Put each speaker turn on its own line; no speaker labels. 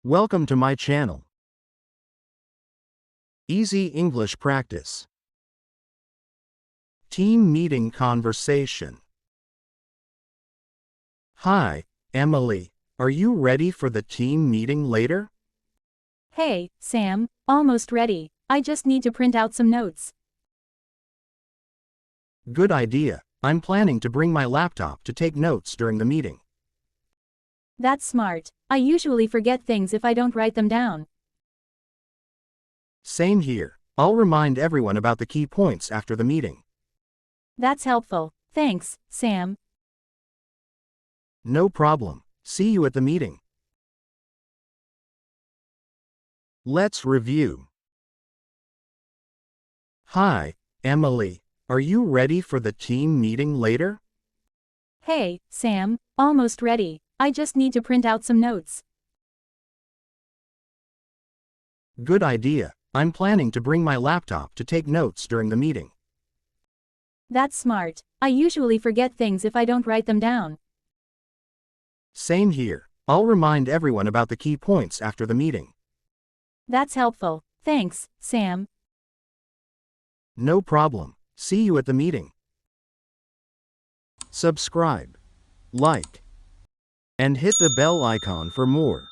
Welcome to my channel. Easy English Practice. Team Meeting Conversation. Hi, Emily. Are you ready for the team meeting later?
Hey, Sam, almost ready. I just need to print out some notes.
Good idea. I'm planning to bring my laptop to take notes during the meeting.
That's smart. I usually forget things if I don't write them down.
Same here. I'll remind everyone about the key points after the meeting.
That's helpful. Thanks, Sam.
No problem. See you at the meeting. Let's review. Hi, Emily. Are you ready for the team meeting later?
Hey, Sam, almost ready. I just need to print out some notes.
Good idea. I'm planning to bring my laptop to take notes during the meeting.
That's smart. I usually forget things if I don't write them down.
Same here. I'll remind everyone about the key points after the meeting.
That's helpful. Thanks, Sam.
No problem. See you at the meeting. Subscribe, like, and hit the bell icon for more.